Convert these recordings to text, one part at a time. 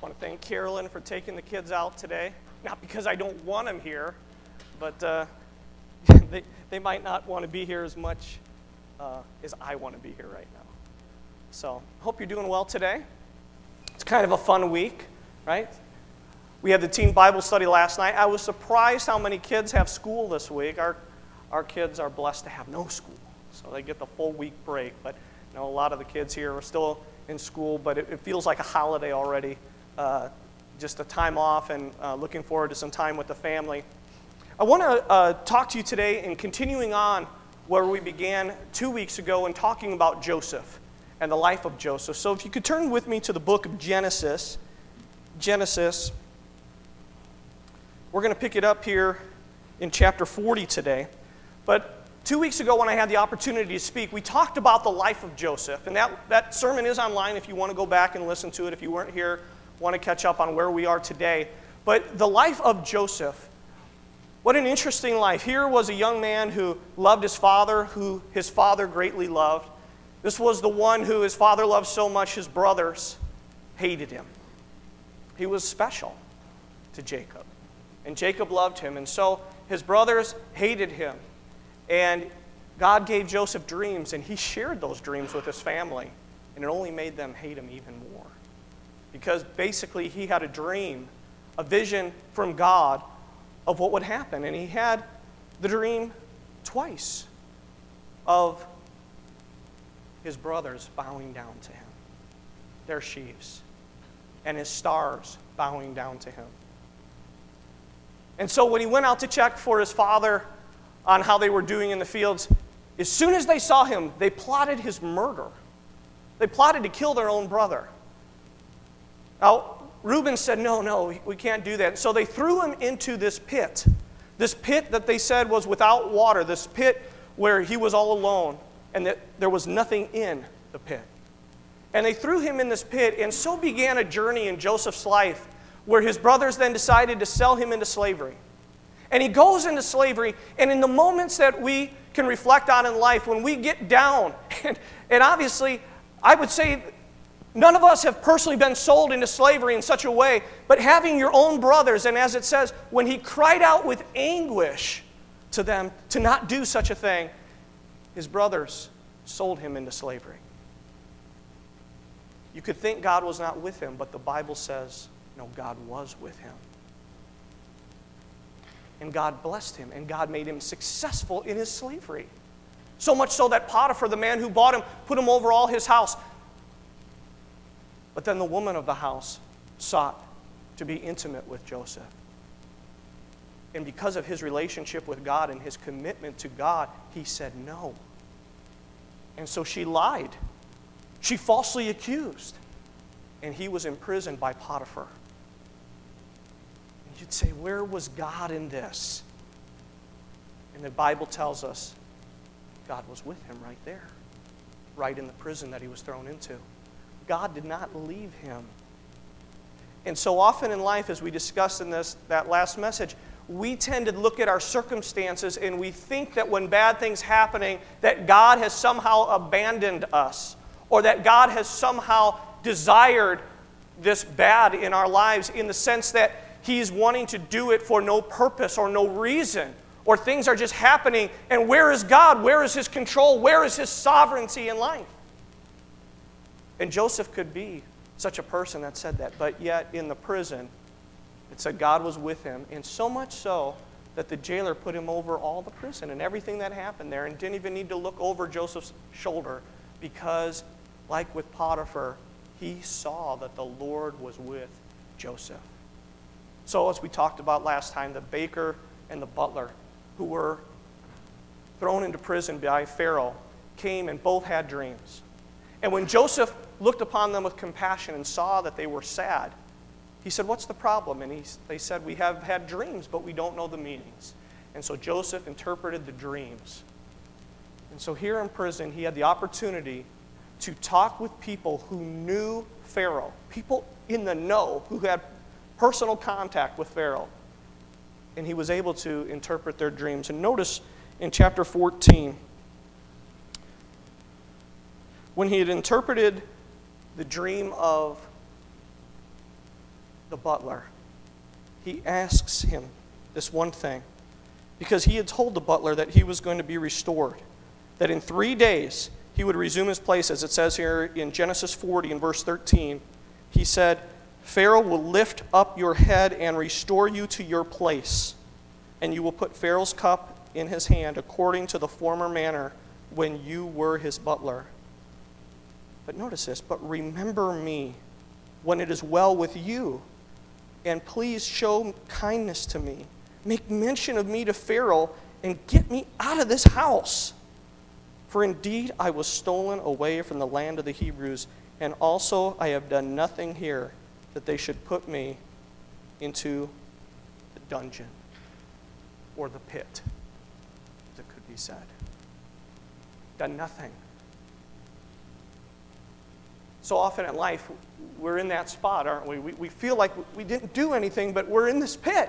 I want to thank Carolyn for taking the kids out today. Not because I don't want them here, but they might not want to be here as much as I want to be here right now. So I hope you're doing well today. It's kind of a fun week, right? We had the teen Bible study last night. I was surprised how many kids have school this week. Our kids are blessed to have no school, so they get the full week break. But you know, a lot of the kids here are still in school, but it feels like a holiday already. Just a time off and looking forward to some time with the family. I want to talk to you today in continuing on where we began 2 weeks ago and talking about Joseph and the life of Joseph. So if you could turn with me to the book of Genesis. We're going to pick it up here in chapter 40 today. But 2 weeks ago when I had the opportunity to speak, we talked about the life of Joseph. And that sermon is online if you want to go back and listen to it. If you weren't here, want to catch up on where we are today. But the life of Joseph, what an interesting life. Here was a young man who loved his father, who his father greatly loved. This was the one who his father loved so much his brothers hated him. He was special to Jacob. And Jacob loved him. And so his brothers hated him. And God gave Joseph dreams, and he shared those dreams with his family. And it only made them hate him even more. Because basically he had a dream, a vision from God of what would happen. And he had the dream twice of his brothers bowing down to him, their sheaves, and his stars bowing down to him. And so when he went out to check for his father on how they were doing in the fields, as soon as they saw him, they plotted his murder. They plotted to kill their own brother. Now, Reuben said, no, we can't do that. So they threw him into this pit that they said was without water, this pit where he was all alone and that there was nothing in the pit. And they threw him in this pit, and so began a journey in Joseph's life where his brothers then decided to sell him into slavery. And he goes into slavery, and in the moments that we can reflect on in life, when we get down, and obviously, I would say none of us have personally been sold into slavery in such a way, but having your own brothers, and as it says, when he cried out with anguish to them to not do such a thing, his brothers sold him into slavery. You could think God was not with him, but the Bible says, no, God was with him. And God blessed him, and God made him successful in his slavery. So much so that Potiphar, the man who bought him, put him over all his house. But then the woman of the house sought to be intimate with Joseph. And because of his relationship with God and his commitment to God, he said no. And so she lied. She falsely accused. And he was imprisoned by Potiphar. And you'd say, where was God in this? And the Bible tells us God was with him right there, right in the prison that he was thrown into. God did not leave him. And so often in life, as we discussed in that last message, we tend to look at our circumstances and we think that when bad things happening, that God has somehow abandoned us, or that God has somehow desired this bad in our lives in the sense that he's wanting to do it for no purpose or no reason, or things are just happening, and where is God? Where is his control? Where is his sovereignty in life? And Joseph could be such a person that said that, but yet in the prison, it said God was with him, and so much so that the jailer put him over all the prison and everything that happened there, and didn't even need to look over Joseph's shoulder, because like with Potiphar, he saw that the Lord was with Joseph. So as we talked about last time, the baker and the butler who were thrown into prison by Pharaoh came and both had dreams. And when Joseph looked upon them with compassion and saw that they were sad, he said, what's the problem? And they said, we have had dreams, but we don't know the meanings. And so Joseph interpreted the dreams. And so here in prison, he had the opportunity to talk with people who knew Pharaoh, people in the know who had personal contact with Pharaoh. And he was able to interpret their dreams. And notice in chapter 14, when he had interpreted the dream of the butler. He asks him this one thing, because he had told the butler that he was going to be restored, that in 3 days he would resume his place, as it says here in Genesis 40 and verse 13. He said, Pharaoh will lift up your head and restore you to your place, and you will put Pharaoh's cup in his hand according to the former manner when you were his butler. But notice this, but remember me when it is well with you, and please show kindness to me. Make mention of me to Pharaoh and get me out of this house. For indeed I was stolen away from the land of the Hebrews, and also I have done nothing here that they should put me into the dungeon or the pit, as it could be said. Done nothing. So often in life, we're in that spot, aren't we? We feel like we didn't do anything, but we're in this pit.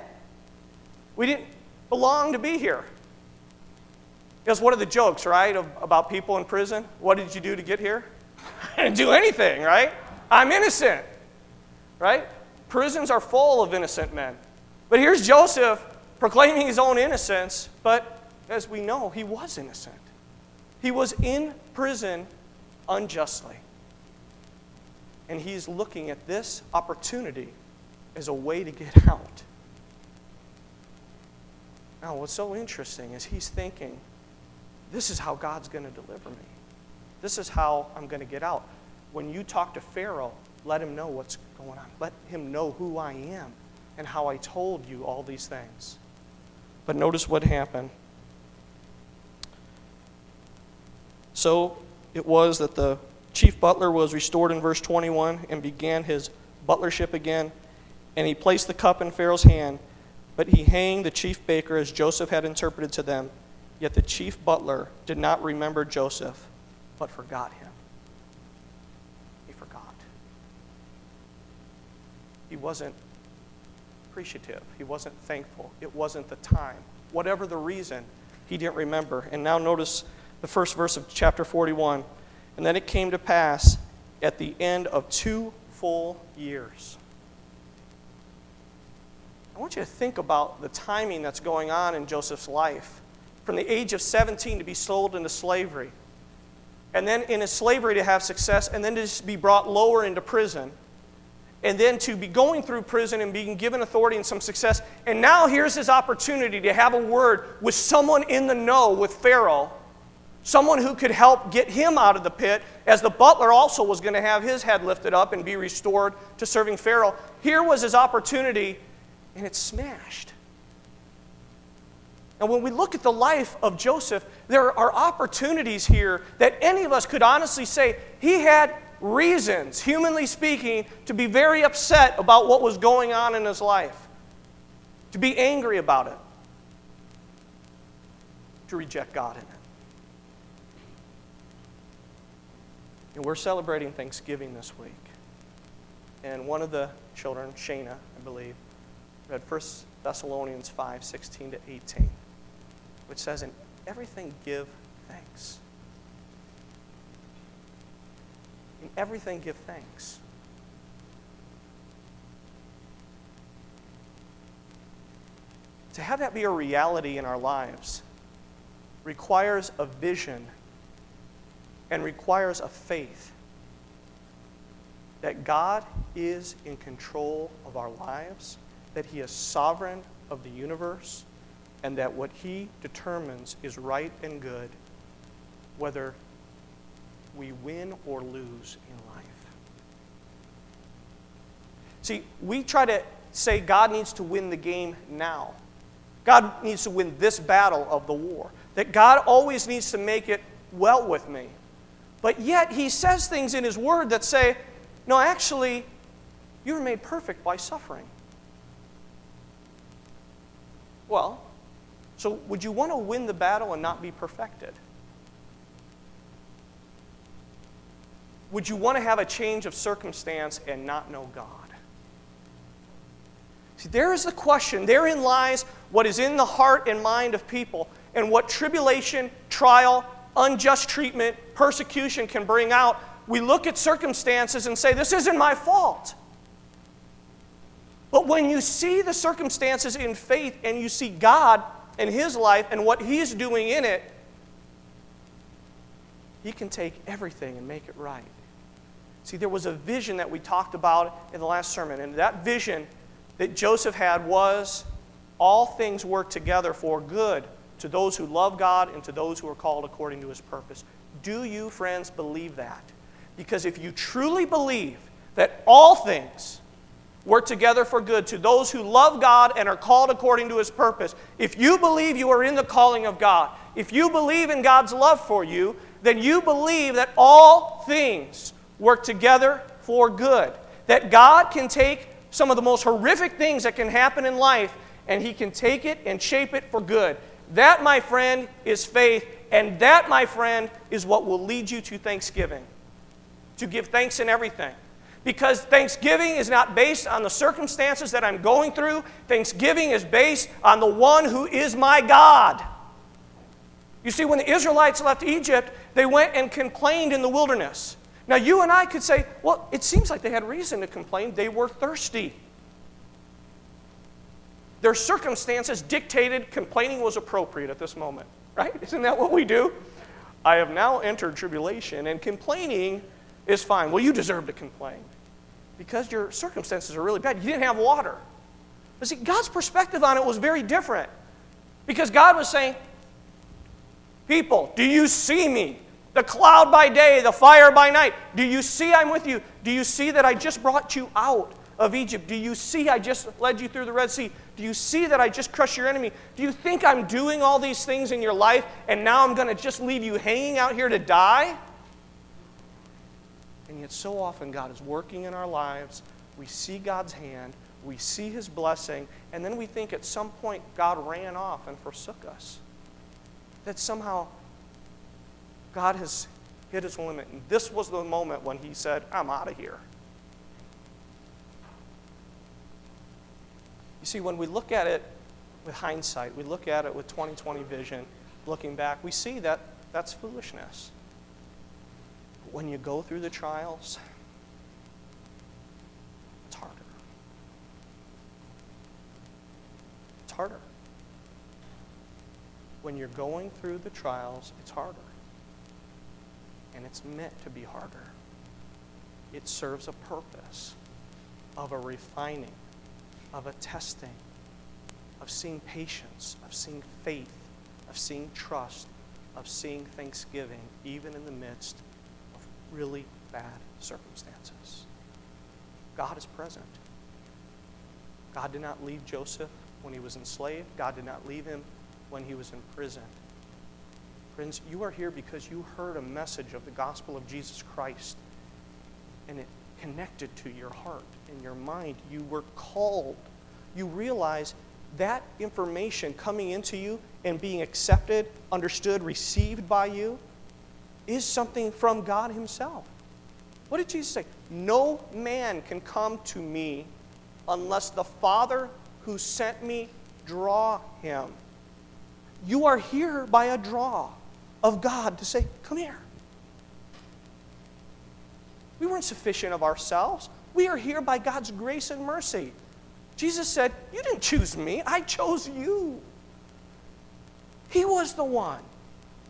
We didn't belong to be here. Because what are the jokes, right, about people in prison? What did you do to get here? I didn't do anything, right? I'm innocent, right? Prisons are full of innocent men. But here's Joseph proclaiming his own innocence, but as we know, he was innocent. He was in prison unjustly. And he's looking at this opportunity as a way to get out. Now, what's so interesting is he's thinking, this is how God's going to deliver me. This is how I'm going to get out. When you talk to Pharaoh, let him know what's going on. Let him know who I am and how I told you all these things. But notice what happened. So it was that the chief butler was restored in verse 21 and began his butlership again. And he placed the cup in Pharaoh's hand, but he hanged the chief baker as Joseph had interpreted to them. Yet the chief butler did not remember Joseph, but forgot him. He forgot. He wasn't appreciative. He wasn't thankful. It wasn't the time. Whatever the reason, he didn't remember. And now notice the first verse of chapter 41. And then it came to pass at the end of 2 full years. I want you to think about the timing that's going on in Joseph's life. From the age of 17 to be sold into slavery, and then in his slavery to have success, and then to just be brought lower into prison, and then to be going through prison and being given authority and some success. And now here's his opportunity to have a word with someone in the know with Pharaoh, someone who could help get him out of the pit, as the butler also was going to have his head lifted up and be restored to serving Pharaoh. Here was his opportunity, and it's smashed. Now, when we look at the life of Joseph, there are opportunities here that any of us could honestly say he had reasons, humanly speaking, to be very upset about what was going on in his life, to be angry about it, to reject God in it. And we're celebrating Thanksgiving this week. And one of the children, Shayna, I believe, read 1 Thessalonians 5:16 to 18. Which says, in everything give thanks. In everything give thanks. To have that be a reality in our lives requires a vision and requires a faith that God is in control of our lives, that He is sovereign of the universe, and that what He determines is right and good, whether we win or lose in life. See, we try to say God needs to win the game now. God needs to win this battle of the war. That God always needs to make it well with me. But yet He says things in His Word that say, no, actually, you were made perfect by suffering. Well, so would you want to win the battle and not be perfected? Would you want to have a change of circumstance and not know God? See, there is the question. Therein lies what is in the heart and mind of people, and what tribulation, trial, unjust treatment, persecution can bring out. We look at circumstances and say, this isn't my fault. But when you see the circumstances in faith and you see God and His life and what He's doing in it, He can take everything and make it right. See, there was a vision that we talked about in the last sermon, and that vision that Joseph had was all things work together for good to those who love God and to those who are called according to His purpose. Do you, friends, believe that? Because if you truly believe that all things work together for good to those who love God and are called according to His purpose, if you believe you are in the calling of God, if you believe in God's love for you, then you believe that all things work together for good. That God can take some of the most horrific things that can happen in life and He can take it and shape it for good. That, my friend, is faith, and that, my friend, is what will lead you to Thanksgiving. To give thanks in everything. Because Thanksgiving is not based on the circumstances that I'm going through. Thanksgiving is based on the one who is my God. You see, when the Israelites left Egypt, they went and complained in the wilderness. Now, you and I could say, well, it seems like they had reason to complain. They were thirsty. Their circumstances dictated complaining was appropriate at this moment, right? Isn't that what we do? I have now entered tribulation, and complaining is fine. Well, you deserve to complain because your circumstances are really bad. You didn't have water. But see, God's perspective on it was very different because God was saying, people, do you see me? The cloud by day, the fire by night. Do you see I'm with you? Do you see that I just brought you out of Egypt? Do you see I just led you through the Red Sea? Do you see that I just crushed your enemy? Do you think I'm doing all these things in your life and now I'm going to just leave you hanging out here to die? And yet so often God is working in our lives. We see God's hand. We see His blessing. And then we think at some point God ran off and forsook us. That somehow God has hit His limit. And this was the moment when He said, I'm out of here. You see, when we look at it with hindsight, we look at it with 20/20 vision, looking back, we see that that's foolishness. But when you go through the trials, it's harder. It's harder. When you're going through the trials, it's harder. And it's meant to be harder. It serves a purpose of a refining, of a testing, of seeing patience, of seeing faith, of seeing trust, of seeing thanksgiving, even in the midst of really bad circumstances. God is present. God did not leave Joseph when he was enslaved. God did not leave him when he was in prison. Friends, you are here because you heard a message of the gospel of Jesus Christ, and it connected to your heart and your mind. You were called. You realize that information coming into you and being accepted, understood, received by you is something from God Himself. What did Jesus say? No man can come to me unless the Father who sent me draw him. You are here by a draw of God to say, come here. We weren't sufficient of ourselves. We are here by God's grace and mercy. Jesus said, you didn't choose me, I chose you. He was the one.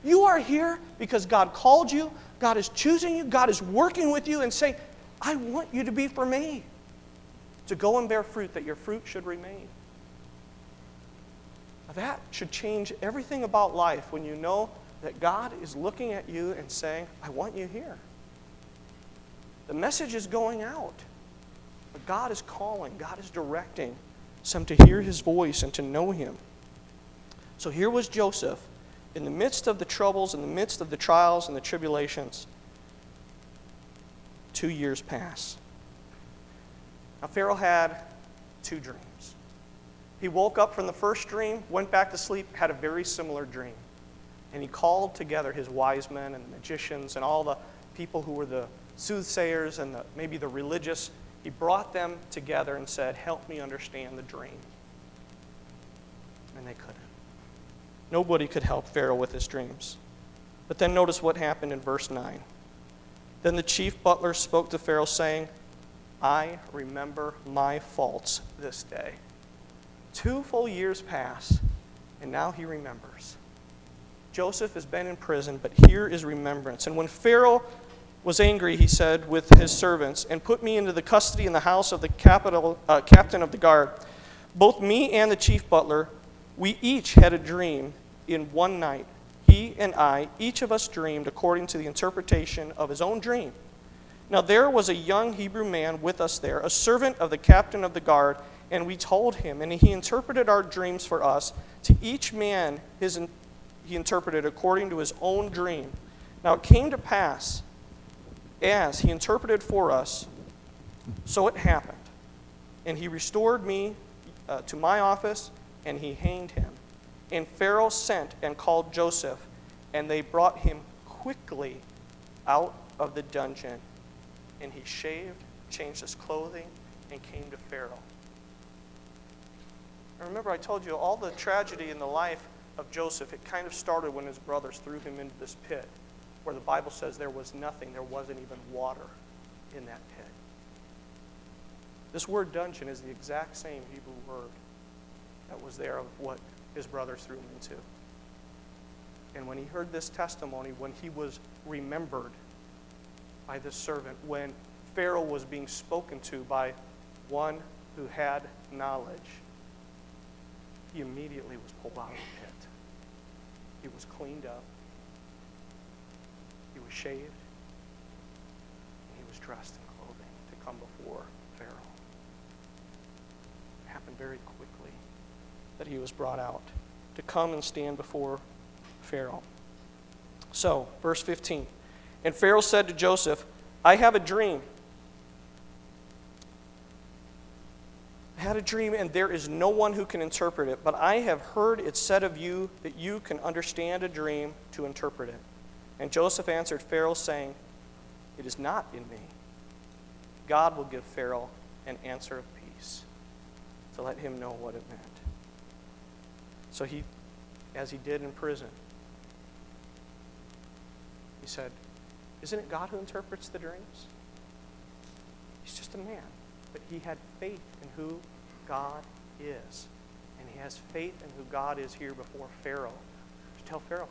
You are here because God called you, God is choosing you, God is working with you and saying, I want you to be for me. To go and bear fruit, that your fruit should remain. Now that should change everything about life when you know that God is looking at you and saying, I want you here. The message is going out. But God is calling, God is directing some to hear His voice and to know Him. So here was Joseph in the midst of the troubles, in the midst of the trials and the tribulations. 2 years pass. Now Pharaoh had 2 dreams. He woke up from the first dream, went back to sleep, had a very similar dream. And he called together his wise men and the magicians and all the people who were the soothsayers and maybe the religious. He brought them together and said, help me understand the dream. And they couldn't. Nobody could help Pharaoh with his dreams. But then notice what happened in verse 9. Then the chief butler spoke to Pharaoh, saying, I remember my faults this day. 2 full years pass, and now he remembers. Joseph has been in prison, but here is remembrance. And when Pharaoh was angry, he said, with his servants, and put me into the custody in the house of the captain of the guard, both me and the chief butler, we each had a dream in one night. He and I, each of us dreamed according to the interpretation of his own dream. Now there was a young Hebrew man with us there, a servant of the captain of the guard, and we told him, and he interpreted our dreams for us. To each man he interpreted according to his own dream. Now it came to pass, as he interpreted for us, so it happened. And he restored me to my office, and he hanged him. And Pharaoh sent and called Joseph, and they brought him quickly out of the dungeon. And he shaved, changed his clothing, and came to Pharaoh. And remember, I told you all the tragedy in the life of Joseph, it kind of started when his brothers threw him into this pit, where the Bible says there was nothing, there wasn't even water in that pit. This word dungeon is the exact same Hebrew word that was there of what his brothers threw him into. And when he heard this testimony, when he was remembered by this servant, when Pharaoh was being spoken to by one who had knowledge, he immediately was pulled out of the pit. He was cleaned up. He was shaved. And he was dressed in clothing to come before Pharaoh. It happened very quickly that he was brought out to come and stand before Pharaoh. So, verse 15. And Pharaoh said to Joseph, I have a dream. I had a dream, and there is no one who can interpret it, but I have heard it said of you that you can understand a dream to interpret it. And Joseph answered Pharaoh, saying, it is not in me. God will give Pharaoh an answer of peace to let him know what it meant. So he, as he did in prison, he said, isn't it God who interprets the dreams? He's just a man, but he had faith in who God is. And he has faith in who God is here before Pharaoh. To tell Pharaoh,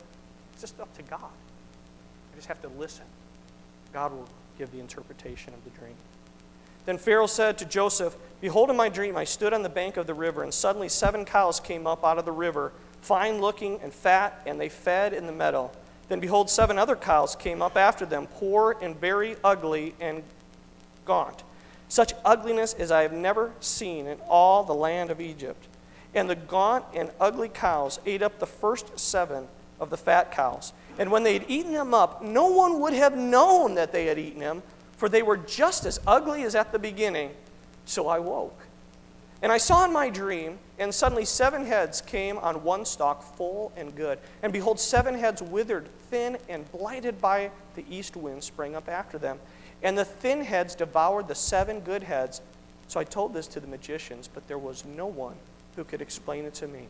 it's just up to God. I just have to listen. God will give the interpretation of the dream. Then Pharaoh said to Joseph, behold, in my dream I stood on the bank of the river, and suddenly 7 cows came up out of the river, fine-looking and fat, and they fed in the meadow. Then behold, 7 other cows came up after them, poor and very ugly and gaunt. Such ugliness as I have never seen in all the land of Egypt. And the gaunt and ugly cows ate up the first 7 of the fat cows. And when they had eaten them up, no one would have known that they had eaten them, for they were just as ugly as at the beginning. So I woke. And I saw in my dream, and suddenly 7 heads came on one stalk, full and good. And behold, 7 heads withered, thin, and blighted by the east wind sprang up after them. And the thin heads devoured the 7 good heads. So I told this to the magicians, but there was no one who could explain it to me.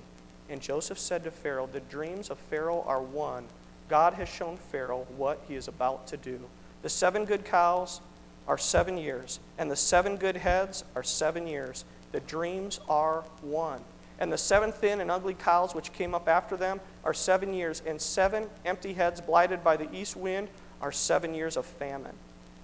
And Joseph said to Pharaoh, the dreams of Pharaoh are one. God has shown Pharaoh what he is about to do. The 7 good cows are 7 years, and the 7 good heads are 7 years. The dreams are one. And the 7 thin and ugly cows which came up after them are 7 years, and 7 empty heads blighted by the east wind are 7 years of famine.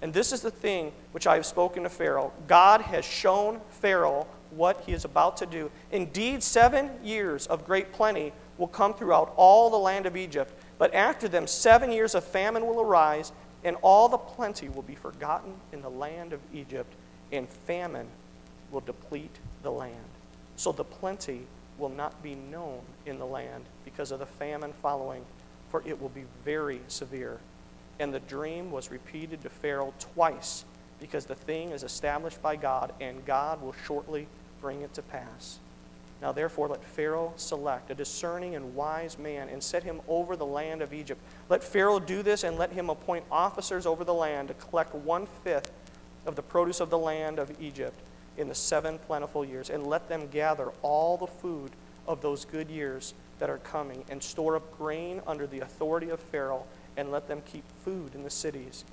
And this is the thing which I have spoken to Pharaoh. God has shown Pharaoh what he is about to do. Indeed, 7 years of great plenty will come throughout all the land of Egypt. But after them 7 years of famine will arise, and all the plenty will be forgotten in the land of Egypt, and famine will deplete the land. So the plenty will not be known in the land because of the famine following, for it will be very severe. And the dream was repeated to Pharaoh twice, because the thing is established by God, and God will shortly bring it to pass. Now therefore let Pharaoh select a discerning and wise man, and set him over the land of Egypt. Let Pharaoh do this, and let him appoint officers over the land to collect 1/5 of the produce of the land of Egypt in the 7 plentiful years, and let them gather all the food of those good years that are coming, and store up grain under the authority of Pharaoh, and let them keep food in the cities.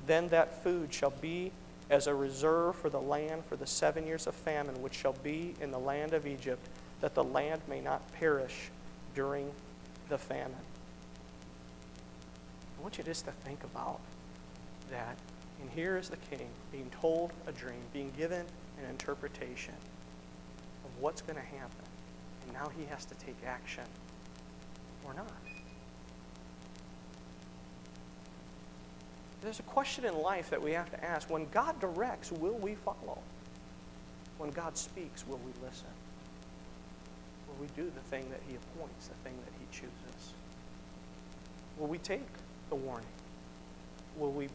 Then that food shall be as a reserve for the land for the 7 years of famine which shall be in the land of Egypt, that the land may not perish during the famine. I want you just to think about that. And here is the king being told a dream, being given an interpretation of what's going to happen. And now he has to take action or not. There's a question in life that we have to ask. When God directs, will we follow? When God speaks, will we listen? Will we do the thing that he appoints, the thing that he chooses? Will we take the warning? Will we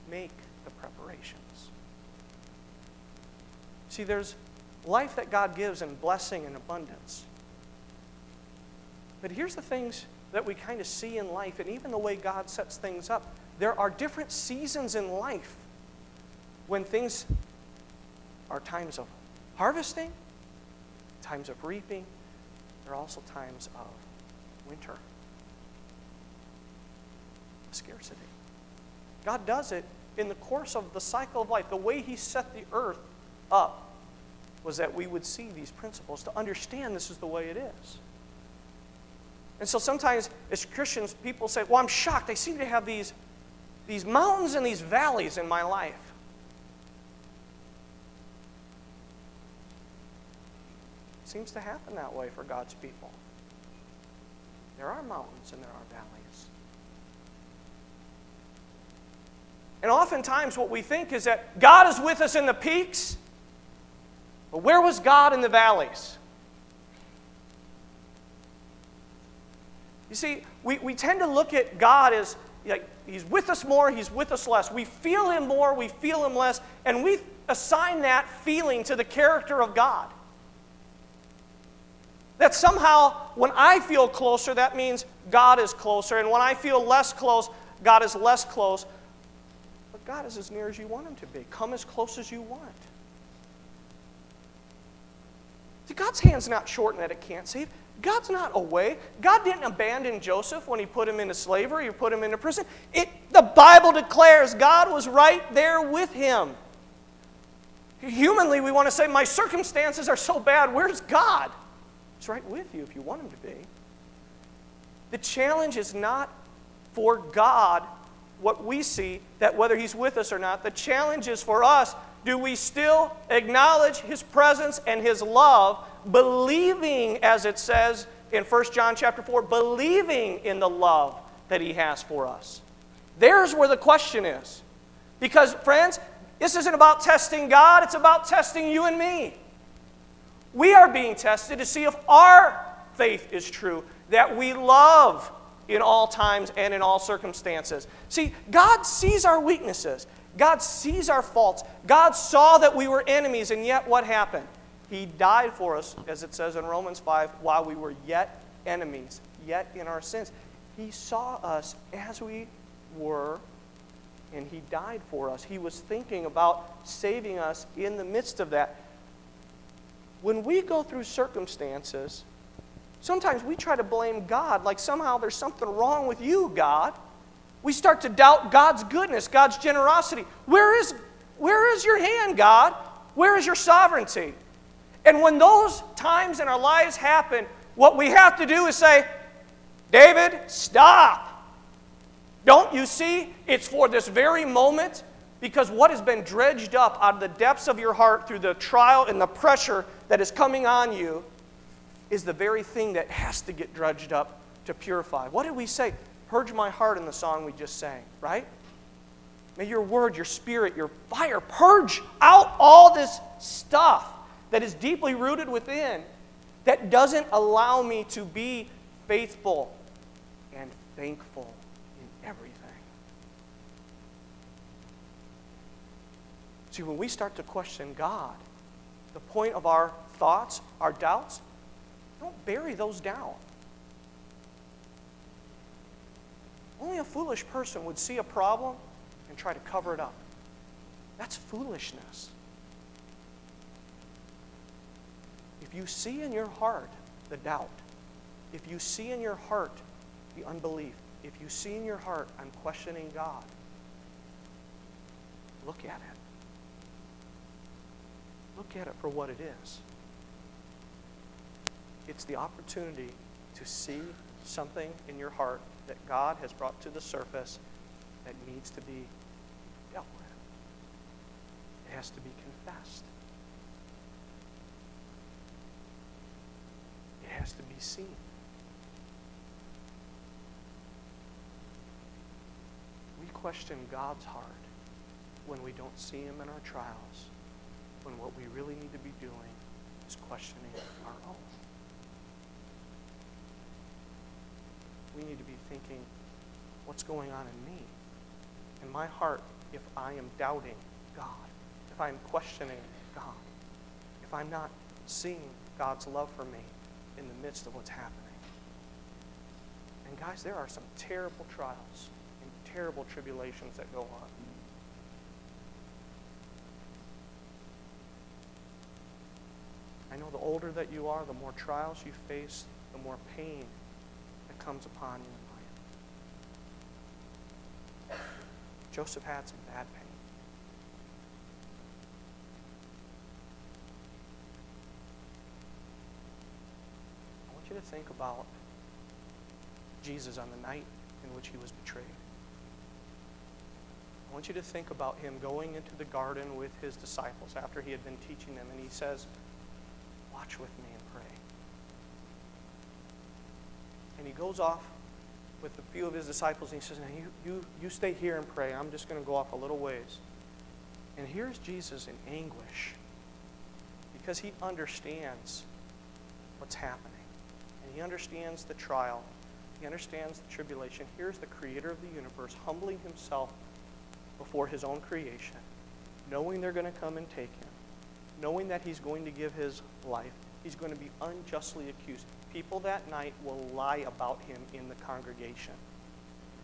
make the preparations? See, there's life that God gives in blessing and abundance. But here's the things that we kind of see in life, and even the way God sets things up. There are different seasons in life when things are times of harvesting, times of reaping. There are also times of winter, scarcity. God does it in the course of the cycle of life. The way he set the earth up was that we would see these principles to understand this is the way it is. And so sometimes as Christians, people say, well, I'm shocked. I seem to have these mountains and these valleys in my life. It seems to happen that way for God's people. There are mountains and there are valleys. And oftentimes what we think is that God is with us in the peaks, but where was God in the valleys? You see, we tend to look at God as like he's with us more, he's with us less. We feel him more, we feel him less, and we assign that feeling to the character of God. That somehow when I feel closer, that means God is closer, and when I feel less close, God is less close. But God is as near as you want him to be. Come as close as you want. See, God's hand's not short and that it can't save. God's not away. God didn't abandon Joseph when he put him into slavery or put him into prison. The Bible declares God was right there with him. Humanly, we want to say, my circumstances are so bad. Where's God? He's right with you if you want him to be. The challenge is not for God what we see, that whether he's with us or not. The challenge is for us, do we still acknowledge his presence and his love, believing, as it says in 1 John chapter 4, believing in the love that he has for us? There's where the question is. Because, friends, this isn't about testing God, it's about testing you and me. We are being tested to see if our faith is true, that we love in all times and in all circumstances. See, God sees our weaknesses. God sees our faults. God saw that we were enemies, and yet what happened? He died for us, as it says in Romans 5, while we were yet enemies, yet in our sins. He saw us as we were, and he died for us. He was thinking about saving us in the midst of that. When we go through circumstances, sometimes we try to blame God, like somehow there's something wrong with you, God. We start to doubt God's goodness, God's generosity. Where is your hand, God? Where is your sovereignty? And when those times in our lives happen, what we have to do is say, David, stop. Don't you see? It's for this very moment, because what has been dredged up out of the depths of your heart through the trial and the pressure that is coming on you is the very thing that has to get dredged up to purify. What did we say? Purge my heart in the song we just sang, right? May your word, your spirit, your fire purge out all this stuff that is deeply rooted within that doesn't allow me to be faithful and thankful in everything. See, when we start to question God, the point of our thoughts, our doubts, don't bury those down. Only a foolish person would see a problem and try to cover it up. That's foolishness. If you see in your heart the doubt, if you see in your heart the unbelief, if you see in your heart, I'm questioning God, look at it. look at it for what it is. It's the opportunity to see something in your heart that God has brought to the surface that needs to be dealt with. It has to be confessed. It has to be seen. We question God's heart when we don't see Him in our trials, when what we really need to be doing is questioning our own. We need to be thinking, what's going on in me? In my heart, if I am doubting God, if I'm questioning God, if I'm not seeing God's love for me in the midst of what's happening. And guys, there are some terrible trials and terrible tribulations that go on. I know the older that you are, the more trials you face, the more pain that comes upon you in life. Joseph had some bad pain. I want you to think about Jesus on the night in which He was betrayed. I want you to think about Him going into the garden with His disciples after He had been teaching them, and He says, watch with me and pray. And He goes off with a few of His disciples, and He says, now you stay here and pray. I'm just going to go off a little ways. And here's Jesus in anguish because He understands what's happening. And He understands the trial. He understands the tribulation. Here's the Creator of the universe humbling Himself before His own creation, knowing they're going to come and take Him, knowing that He's going to give His life. He's going to be unjustly accused. People that night will lie about Him in the congregation.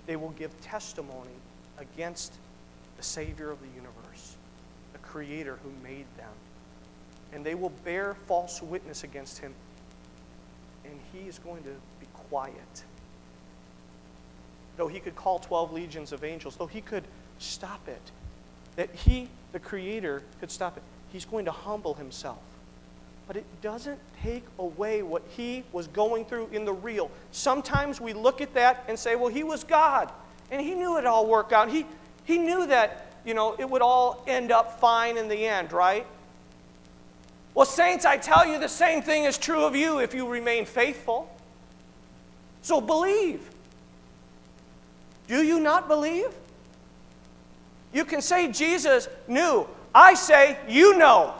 They will give testimony against the Savior of the universe, the Creator who made them. And they will bear false witness against Him. And He is going to be quiet. Though He could call 12 legions of angels, though He could stop it, that He, the Creator, could stop it, He's going to humble Himself. But it doesn't take away what He was going through in the real. Sometimes we look at that and say, well, He was God, and He knew it'd all work out. He knew that, it would all end up fine in the end, right? Well, saints, I tell you, the same thing is true of you if you remain faithful. So believe. Do you not believe? You can say Jesus knew. I say you know.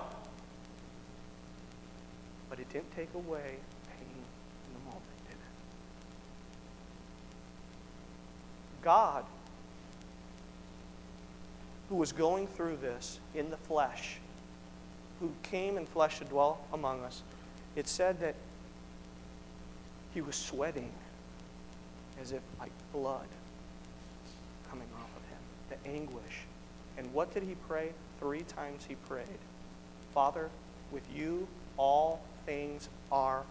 But it didn't take away pain in the moment, did it? God, who was going through this in the flesh, who came in flesh to dwell among us, it said that He was sweating as if like blood coming off of Him, the anguish. And what did He pray? 3 times He prayed, Father, with you all things are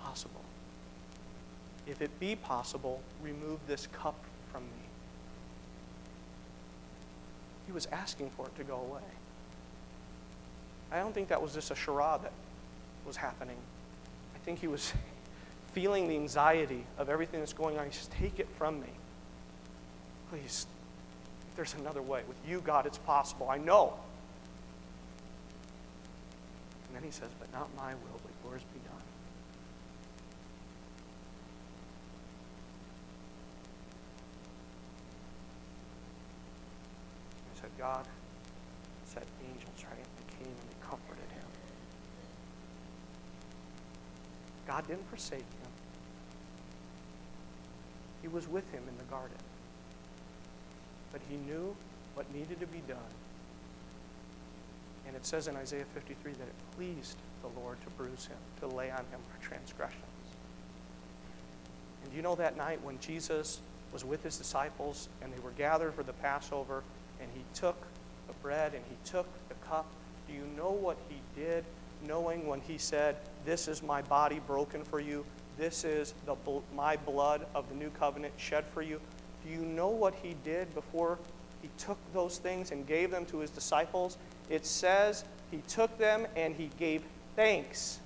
possible. If it be possible, remove this cup from me. He was asking for it to go away. I don't think that was just a charade that was happening. I think He was feeling the anxiety of everything that's going on. He says, take it from me. Please, if there's another way. With you, God, it's possible. I know. And then He says, but not my will, but yours be done. He said, God sent angels, right? They came and they comforted Him. God didn't forsake Him. He was with Him in the garden. But He knew what needed to be done. And it says in Isaiah 53 that it pleased the Lord to bruise Him, to lay on Him our transgressions. And you know that night when Jesus was with His disciples and they were gathered for the Passover, and He took the bread and He took the cup, do you know what He did, knowing when He said, this is my body broken for you, this is my blood of the new covenant shed for you? Do you know what He did before He took those things and gave them to His disciples? it says he took them and he gave thanks.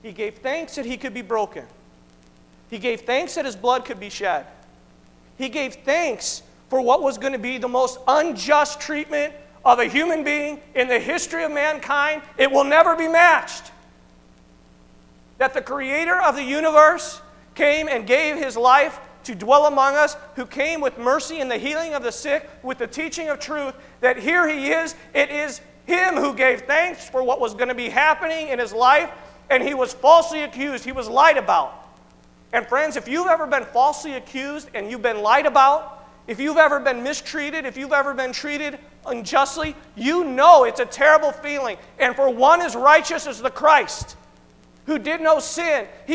He gave thanks that he could be broken. He gave thanks that his blood could be shed. He gave thanks for what was going to be the most unjust treatment of a human being in the history of mankind. It will never be matched. That the creator of the universe came and gave his life to dwell among us, who came with mercy and the healing of the sick, with the teaching of truth, that here he is. It is him who gave thanks for what was going to be happening in his life, and he was falsely accused. He was lied about. And friends, if you've ever been falsely accused and you've been lied about, if you've ever been mistreated, if you've ever been treated unjustly, you know it's a terrible feeling. And for one as righteous as the Christ, who did no sin, he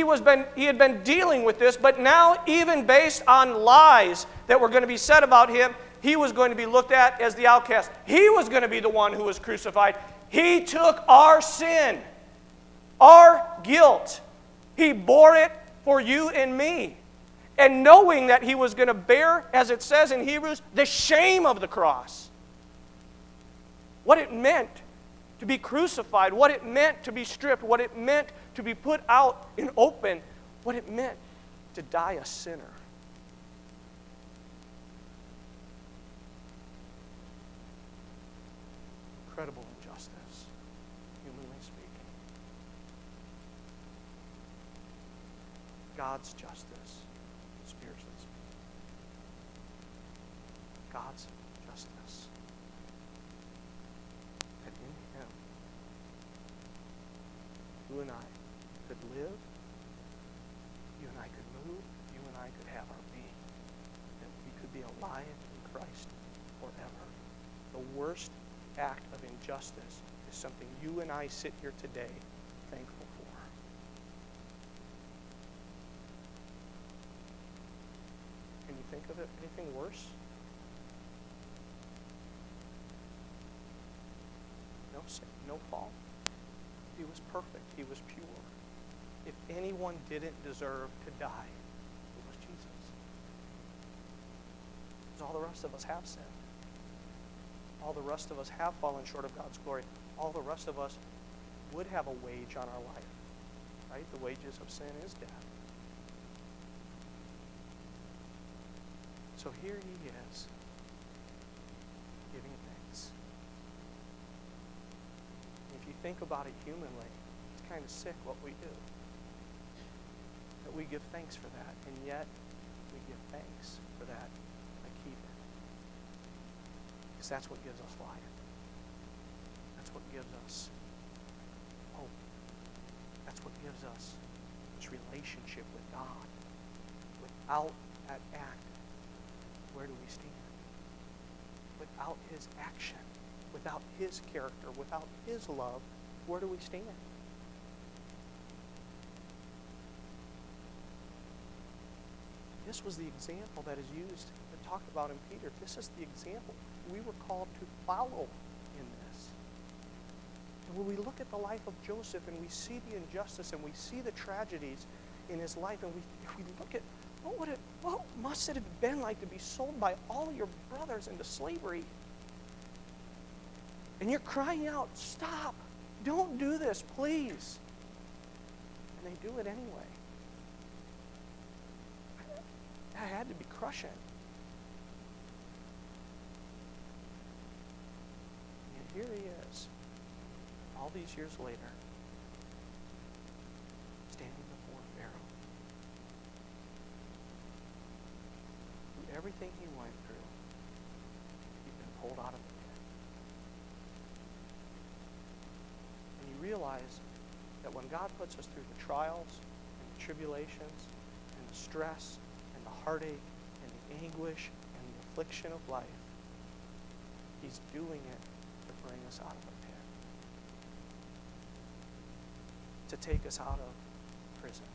had been dealing with this, but now even based on lies that were going to be said about him, he was going to be looked at as the outcast. He was going to be the one who was crucified. He took our sin, our guilt. He bore it for you and me. And knowing that he was going to bear, as it says in Hebrews, the shame of the cross. What it meant to be crucified, what it meant to be stripped, what it meant to be put out in open, what it meant to die a sinner. Incredible injustice, humanly speaking. God's justice, spiritually speaking. God's justice. That in him, you and I could live, you and I could move, you and I could have our being. That we could be alive in Christ forever. The worst act of injustice is something you and I sit here today thankful for. Can you think of it? Anything worse? No sin, no fault. He was perfect. He was pure. If anyone didn't deserve to die, it was Jesus. Because all the rest of us have sinned. All the rest of us have fallen short of God's glory. All the rest of us would have a wage on our life. Right? The wages of sin is death. So here he is, giving thanks. If you think about it humanly, it's kind of sick what we do. That we give thanks for that, and yet we give thanks for that by keeping it. Because that's what gives us life. That's what gives us hope. That's what gives us this relationship with God. Without that act, where do we stand? Without his action, without his character, without his love, where do we stand? This was the example that is used to talk about in Peter. This is the example we were called to follow in this. And when we look at the life of Joseph and we see the injustice and we see the tragedies in his life, and we look at what must it have been like to be sold by all your brothers into slavery? And you're crying out, stop, don't do this, please. And they do it anyway. That had to be crushing. And here he is, all these years later, standing before Pharaoh. Through everything he went through, he'd been pulled out of the pit. And you realize that when God puts us through the trials and the tribulations and the stress and the heartache and the anguish and the affliction of life, he's doing it to bring us out of the pit, to take us out of prisons,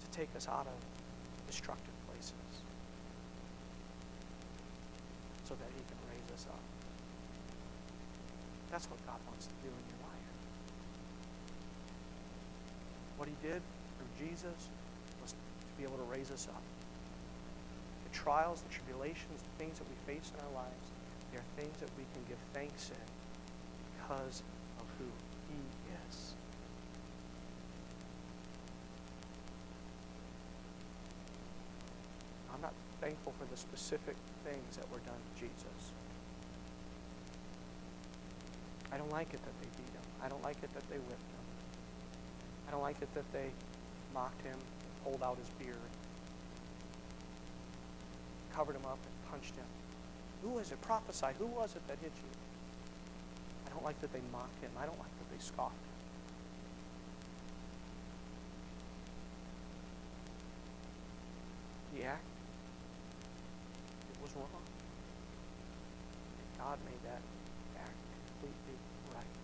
to take us out of destructive places, so that he can raise us up. That's what God wants to do in your life. What he did through Jesus was to be able to raise us up, to trials, the tribulations, the things that we face in our lives, they are things that we can give thanks in because of who He is. I'm not thankful for the specific things that were done to Jesus. I don't like it that they beat Him. I don't like it that they whipped Him. I don't like it that they mocked Him, pulled out His beard, covered Him up, and punched Him. Who was it? Prophesy. Who was it that hit you? I don't like that they mocked Him. I don't like that they scoffed Him. The act, it was wrong. And God made that act completely right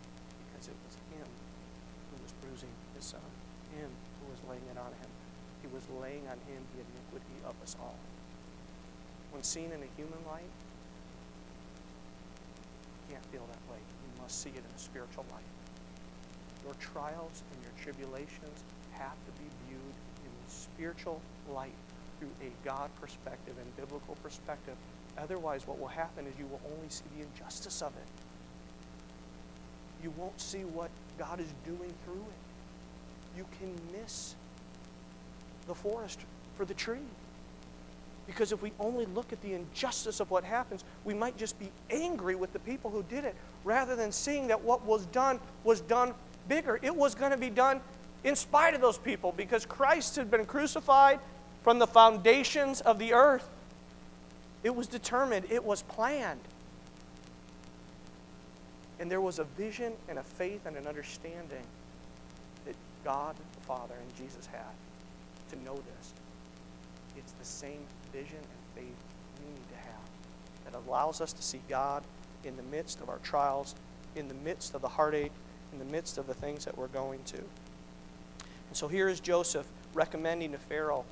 because it was Him who was bruising His Son, Him who was laying it on Him. He was laying on Him the iniquity of us all. When seen in a human light, you can't feel that way. You must see it in a spiritual light. Your trials and your tribulations have to be viewed in a spiritual light through a God perspective and biblical perspective. Otherwise, what will happen is you will only see the injustice of it. You won't see what God is doing through it. You can miss the forest for the tree. Because if we only look at the injustice of what happens, we might just be angry with the people who did it, rather than seeing that what was done bigger. It was going to be done in spite of those people, because Christ had been crucified from the foundations of the earth. It was determined. It was planned. And there was a vision and a faith and an understanding that God the Father and Jesus had to know this. It's the same vision and faith we need to have that allows us to see God in the midst of our trials, in the midst of the heartache, in the midst of the things that we're going to. And so here is Joseph recommending to Pharaoh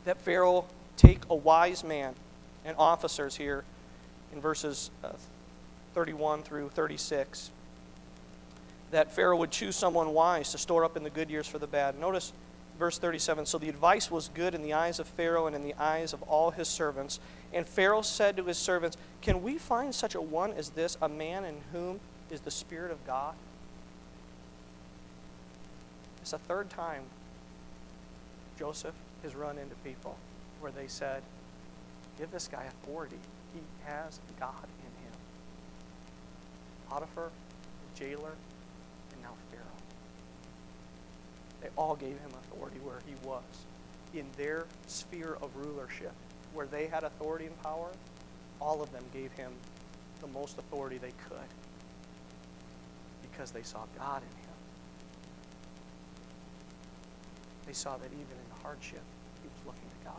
that Pharaoh take a wise man and officers here in verses 31 through 36. That Pharaoh would choose someone wise to store up in the good years for the bad. Notice verse 37, so the advice was good in the eyes of Pharaoh and in the eyes of all his servants. And Pharaoh said to his servants, can we find such a one as this, a man in whom is the Spirit of God? It's the third time Joseph has run into people where they said, give this guy authority. He has God in him. Potiphar, the jailer, and now Pharaoh. They all gave him authority where he was. In their sphere of rulership, where they had authority and power, all of them gave him the most authority they could because they saw God in him. They saw that even in the hardship, he was looking to God.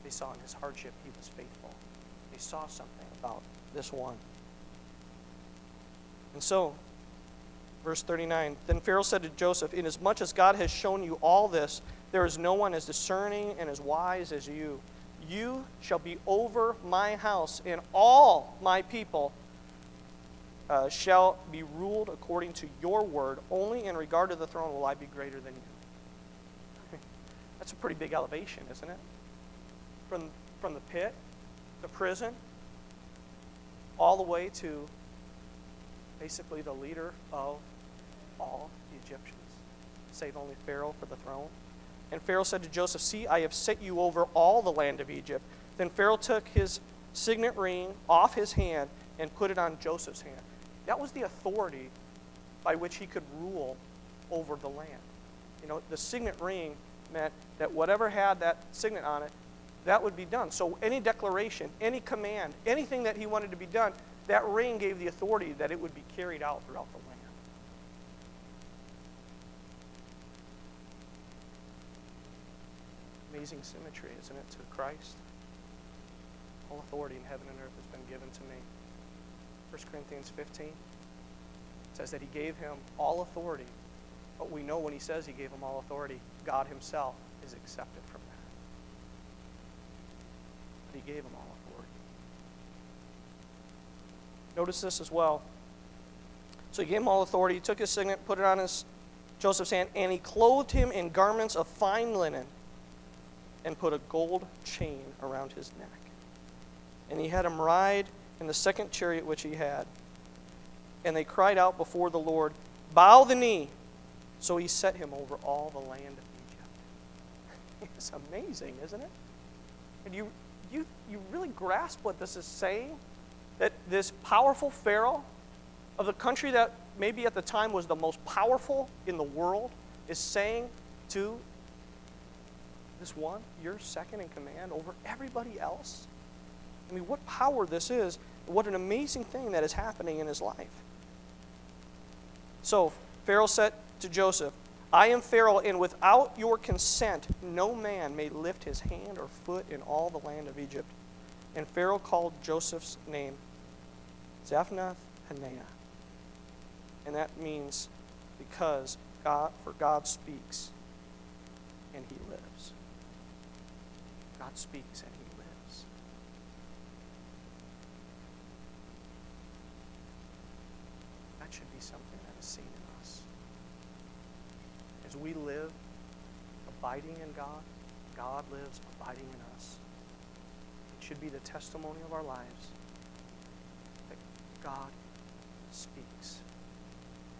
They saw in his hardship, he was faithful. They saw something about this one. And so, verse 39, then Pharaoh said to Joseph, inasmuch as God has shown you all this, there is no one as discerning and as wise as you. You shall be over my house, and all my people shall be ruled according to your word. Only in regard to the throne will I be greater than you. That's a pretty big elevation, isn't it? From the pit, the prison, all the way to basically the leader of all the Egyptians, save only Pharaoh for the throne. And Pharaoh said to Joseph, see, I have set you over all the land of Egypt. Then Pharaoh took his signet ring off his hand and put it on Joseph's hand. That was the authority by which he could rule over the land. You know, the signet ring meant that whatever had that signet on it, that would be done. So any declaration, any command, anything that he wanted to be done, that ring gave the authority that it would be carried out throughout the land. Amazing symmetry, isn't it, to Christ? All authority in heaven and earth has been given to me. 1 Corinthians 15 says that he gave him all authority. But we know when he says he gave him all authority, God himself is accepted from that. But he gave him all authority. Notice this as well. So he gave him all authority. He took his signet, put it on Joseph's hand, and he clothed him in garments of fine linen. and put a gold chain around his neck. And he had him ride in the second chariot which he had. And they cried out before the Lord, "Bow the knee." So he set him over all the land of Egypt. It's amazing, isn't it? And you really grasp what this is saying? That this powerful Pharaoh of the country that maybe at the time was the most powerful in the world is saying to this one, "You're second in command over everybody else." I mean, what power this is, what an amazing thing that is happening in his life. So Pharaoh said to Joseph, "I am Pharaoh, and without your consent, no man may lift his hand or foot in all the land of Egypt." And Pharaoh called Joseph's name Zaphnath-Paneah. And that means for God speaks and he lives. God speaks and he lives. That should be something that is seen in us. As we live abiding in God, God lives abiding in us. It should be the testimony of our lives that God speaks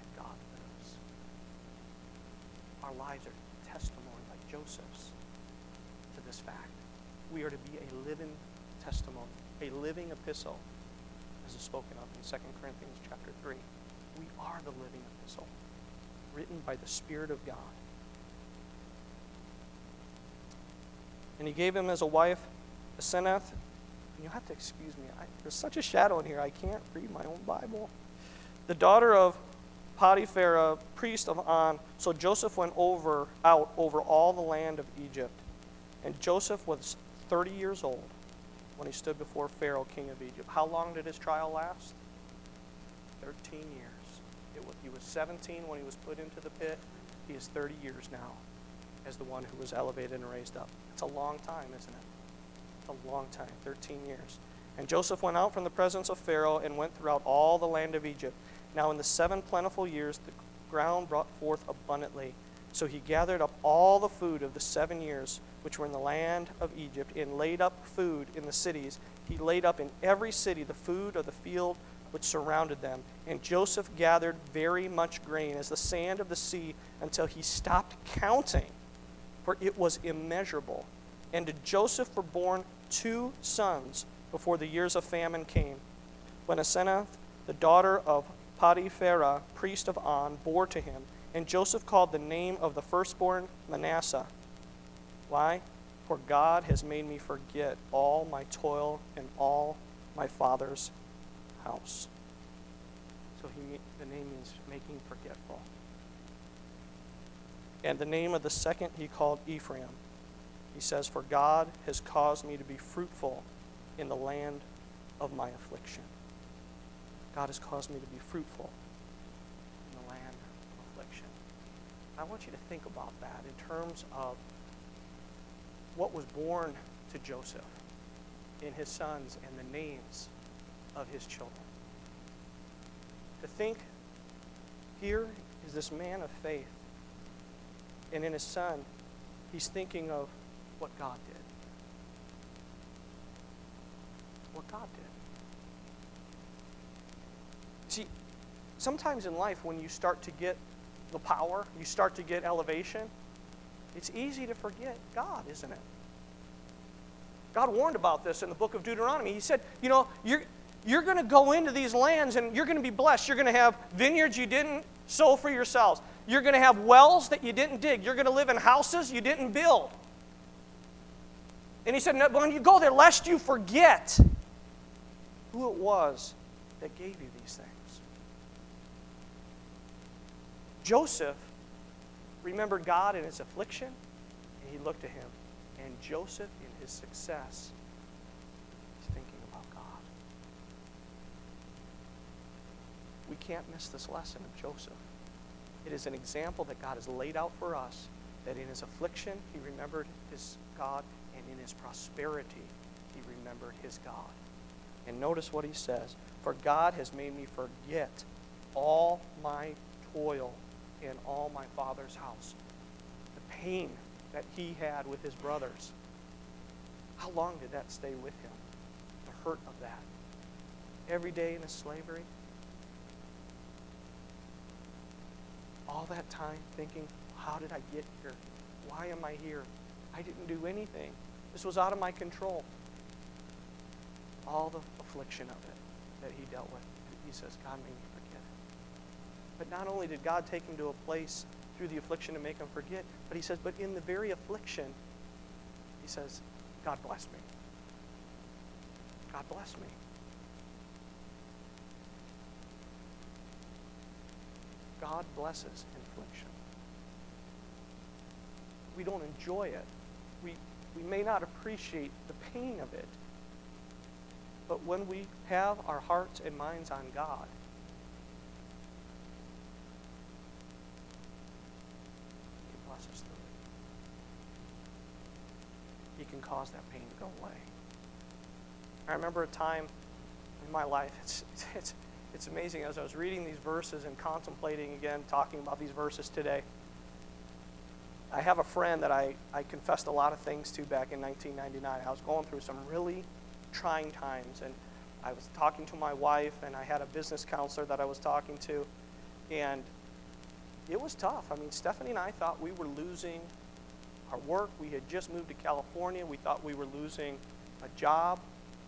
and God lives. Our lives are testimony like Joseph's to this fact. We are to be a living testimony, a living epistle, as is spoken of in 2 Corinthians chapter 3. We are the living epistle, written by the Spirit of God. And he gave him as a wife Asenath. And you'll have to excuse me. There's such a shadow in here, I can't read my own Bible. The daughter of Potiphar, priest of On. So Joseph went out over all the land of Egypt. And Joseph was 30 years old when he stood before Pharaoh, king of Egypt. How long did his trial last? 13 years. He was 17 when he was put into the pit. He is 30 years now as the one who was elevated and raised up. It's a long time, isn't it? It's a long time, 13 years. And Joseph went out from the presence of Pharaoh and went throughout all the land of Egypt. Now in the 7 plentiful years the ground brought forth abundantly. So he gathered up all the food of the 7 years which were in the land of Egypt, and laid up food in the cities. He laid up in every city the food of the field which surrounded them. And Joseph gathered very much grain, as the sand of the sea, until he stopped counting, for it was immeasurable. And to Joseph were born 2 sons before the years of famine came, when Asenath, the daughter of Potiphar, priest of On, bore to him. And Joseph called the name of the firstborn Manasseh. Why? For God has made me forget all my toil and all my father's house. So the name means making forgetful. And the name of the second he called Ephraim. He says, for God has caused me to be fruitful in the land of my affliction. God has caused me to be fruitful in the land of affliction. I want you to think about that in terms of what was born to Joseph in his sons and the names of his children. To think, here is this man of faith, and in his son, he's thinking of what God did. What God did. See, sometimes in life when you start to get the power, you start to get elevation, it's easy to forget God, isn't it? God warned about this in the book of Deuteronomy. He said, you know, you're going to go into these lands and you're going to be blessed. You're going to have vineyards you didn't sow for yourselves. You're going to have wells that you didn't dig. You're going to live in houses you didn't build. And he said, no, when you go there, lest you forget who it was that gave you these things. Joseph remembered God in his affliction, and he looked to him. And Joseph, in his success, is thinking about God. We can't miss this lesson of Joseph. It is an example that God has laid out for us, that in his affliction, he remembered his God, and in his prosperity, he remembered his God. And notice what he says, for God has made me forget all my toil in all my father's house. The pain that he had with his brothers How long did that stay with him? The hurt of that. Every day in his slavery. All that time thinking, how did I get here? Why am I here? I didn't do anything. This was out of my control. All the affliction of it that he dealt with. He says, God made me forget it. But not only did God take him to a place through the affliction to make him forget, but he says, but in the very affliction, he says, God bless me. God bless me. God blesses infliction. We don't enjoy it. We may not appreciate the pain of it. But when we have our hearts and minds on God, He blesses through it. He can cause that pain to go away. I remember a time in my life, it's amazing, as I was reading these verses and contemplating again, talking about these verses today. I have a friend that I confessed a lot of things to back in 1999. I was going through some really trying times, and I was talking to my wife, and I had a business counselor that I was talking to, and it was tough. I mean, Stephanie and I thought we were losing our work. We had just moved to California. We thought we were losing a job,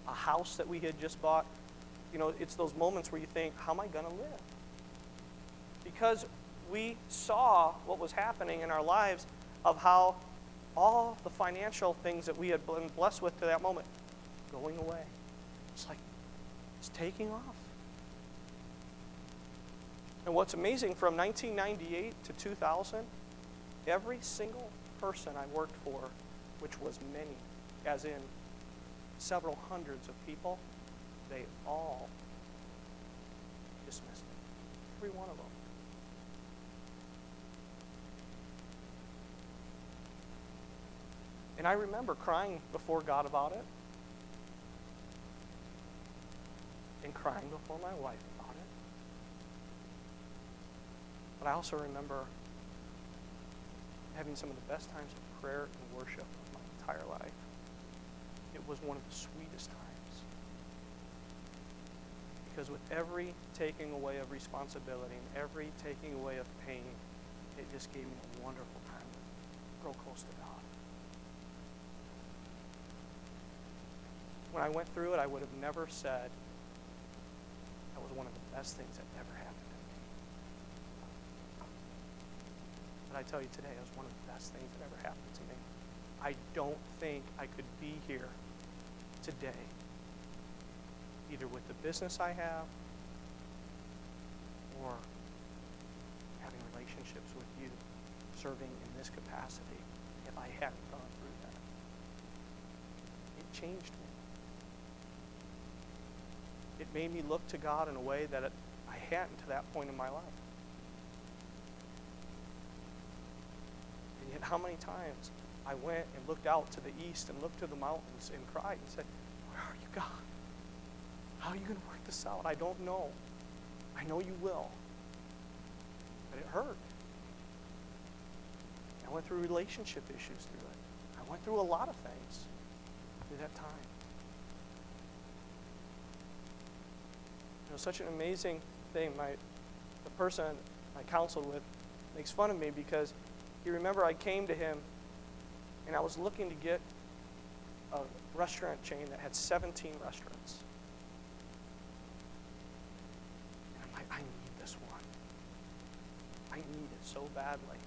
a house that we had just bought. You know, it's those moments where you think, how am I going to live? Because we saw what was happening in our lives of how all the financial things that we had been blessed with to that moment going away. It's like it's taking off. And what's amazing, from 1998 to 2000, every single person I worked for, which was many, as in several hundreds of people, they all dismissed it. Every one of them. And I remember crying before God about it, and crying before my wife about it. But I also remember having some of the best times of prayer and worship of my entire life. It was one of the sweetest times. Because with every taking away of responsibility and every taking away of pain, it just gave me a wonderful time to grow close to God. When I went through it, I would have never said that was one of the best things that ever happened to me. But I tell you today, it was one of the best things that ever happened to me. I don't think I could be here today, either with the business I have or having relationships with you, serving in this capacity, if I hadn't gone through that. It changed me. It made me look to God in a way that I hadn't to that point in my life. And yet how many times I went and looked out to the east and looked to the mountains and cried and said, where are you, God? How are you going to work this out? I don't know. I know you will. But it hurt. I went through relationship issues through it. I went through a lot of things through that time. It was such an amazing thing. The person I counseled with makes fun of me because you remember I came to him and I was looking to get a restaurant chain that had 17 restaurants. And I'm like, I need this one. I need it so badly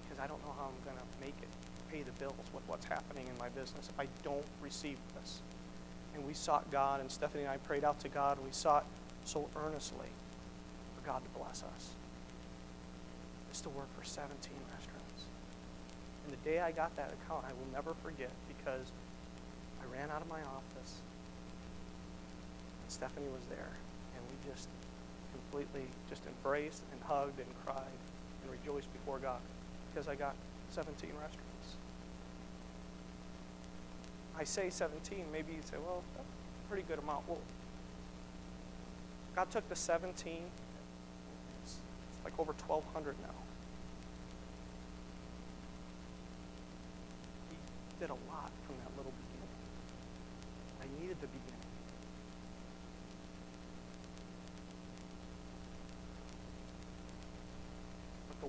because I don't know how I'm going to make it, pay the bills with what's happening in my business if I don't receive this. And we sought God, and Stephanie and I prayed out to God, and we sought so earnestly for God to bless us. Just to work for 17 restaurants. And the day I got that account, I will never forget, because I ran out of my office, and Stephanie was there, and we just completely just embraced and hugged and cried and rejoiced before God, because I got 17 restaurants. I say 17, maybe you'd say, well, that's a pretty good amount. Well, God took the 17, it's like over 1,200 now. He did a lot from that little beginning.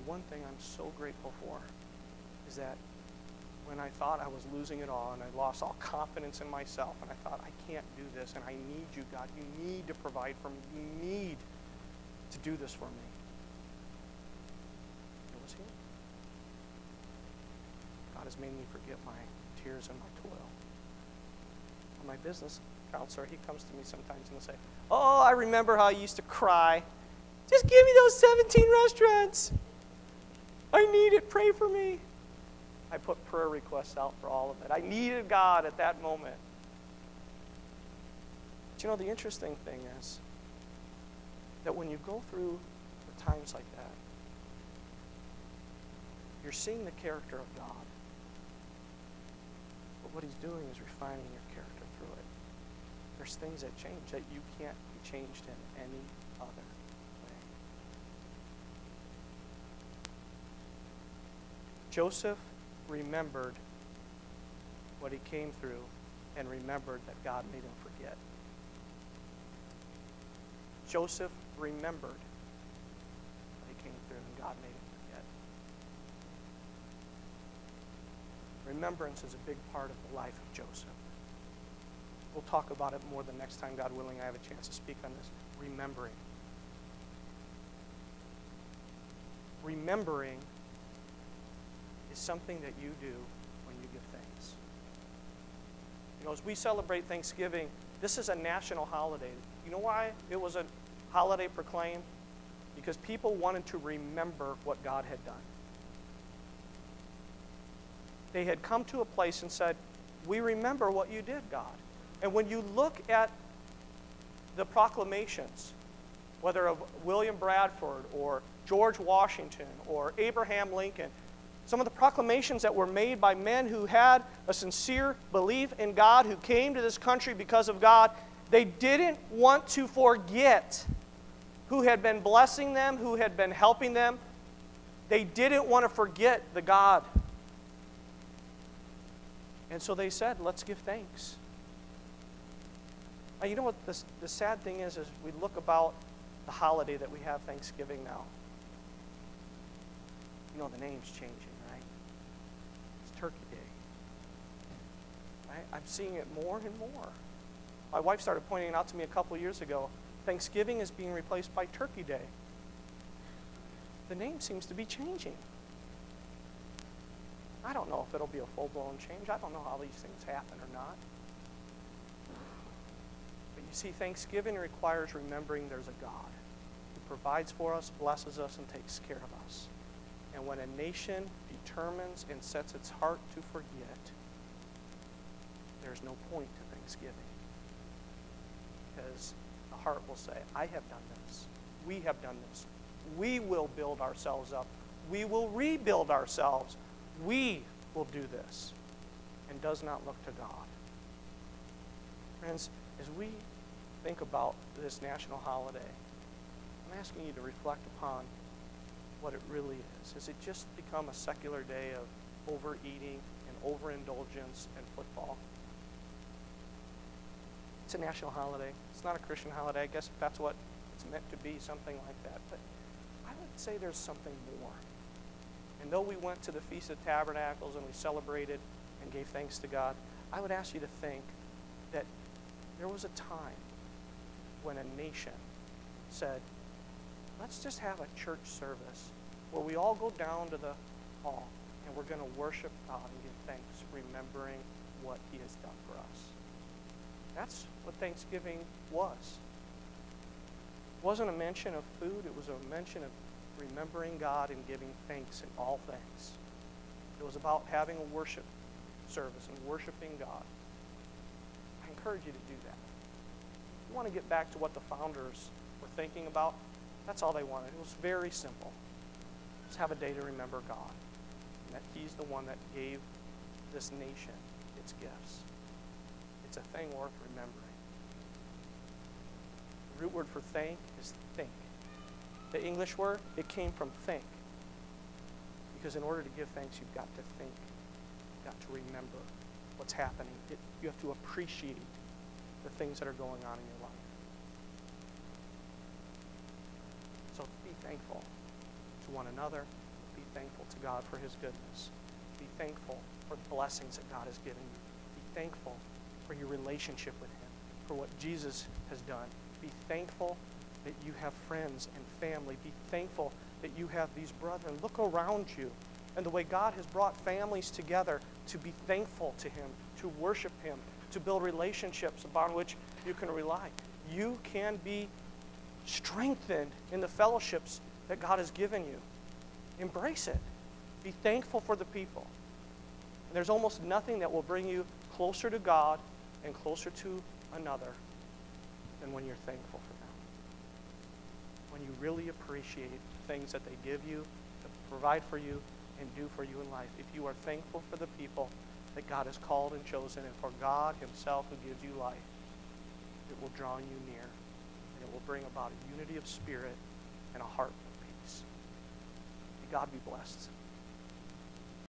one thing I'm so grateful for is that when I thought I was losing it all and I lost all confidence in myself and I thought, I can't do this and I need you, God. You need to provide for me. You need to do this for me. It was Him. God has made me forget my tears and my toil. My business counselor, he comes to me sometimes and he'll say, oh, I remember how I used to cry. Just give me those 17 restaurants. I need it. Pray for me. I put prayer requests out for all of it. I needed God at that moment. But you know, the interesting thing is that when you go through times like that, you're seeing the character of God. But what He's doing is refining your character through it. There's things that change that you can't be changed in any other way. Joseph remembered what he came through and remembered that God made him forget. Joseph remembered what he came through and God made him forget. Remembrance is a big part of the life of Joseph. We'll talk about it more the next time, God willing, I have a chance to speak on this. Remembering. Remembering is something that you do when you give thanks. You know, as we celebrate Thanksgiving, this is a national holiday. You know why it was a holiday proclaimed? Because people wanted to remember what God had done. They had come to a place and said, we remember what you did, God. And when you look at the proclamations, whether of William Bradford or George Washington or Abraham Lincoln, some of the proclamations that were made by men who had a sincere belief in God, who came to this country because of God, they didn't want to forget who had been blessing them, who had been helping them. They didn't want to forget the God. And so they said, let's give thanks. Now, you know what the sad thing is we look about the holiday that we have, Thanksgiving now. You know, the name's changing, right? It's Turkey Day. Right? I'm seeing it more and more. My wife started pointing it out to me a couple years ago. Thanksgiving is being replaced by Turkey Day. The name seems to be changing. I don't know if it'll be a full-blown change. I don't know how these things happen or not. But you see, Thanksgiving requires remembering there's a God who provides for us, blesses us, and takes care of us. And when a nation determines and sets its heart to forget, there's no point to Thanksgiving. Because the heart will say, I have done this. We have done this. We will build ourselves up. We will rebuild ourselves. We will do this. And does not look to God. Friends, as we think about this national holiday, I'm asking you to reflect upon what it really is. Has it just become a secular day of overeating and overindulgence and football? It's a national holiday. It's not a Christian holiday. I guess if that's what it's meant to be, something like that. But I would say there's something more. And though we went to the Feast of Tabernacles and we celebrated and gave thanks to God, I would ask you to think that there was a time when a nation said, let's just have a church service where we all go down to the hall and we're going to worship God and give thanks, remembering what He has done for us. That's what Thanksgiving was. It wasn't a mention of food. It was a mention of remembering God and giving thanks in all things. It was about having a worship service and worshiping God. I encourage you to do that. If you want to get back to what the founders were thinking about, that's all they wanted. It was very simple. Just have a day to remember God. And that He's the one that gave this nation its gifts. It's a thing worth remembering. The root word for thank is think. The English word, it came from think. Because in order to give thanks, you've got to think. You've got to remember what's happening. You have to appreciate the things that are going on in your life. So be thankful to one another. Be thankful to God for his goodness. Be thankful for the blessings that God has given you. Be thankful for your relationship with him, for what Jesus has done. Be thankful that you have friends and family. Be thankful that you have these brethren. Look around you and the way God has brought families together to be thankful to him, to worship him, to build relationships upon which you can rely. You can be strengthened in the fellowships that God has given you. Embrace it. Be thankful for the people. And there's almost nothing that will bring you closer to God and closer to another than when you're thankful for them. When you really appreciate the things that they give you, that provide for you, and do for you in life. If you are thankful for the people that God has called and chosen, and for God himself who gives you life, it will draw you near, and it will bring about a unity of spirit and a heart of peace. May God be blessed.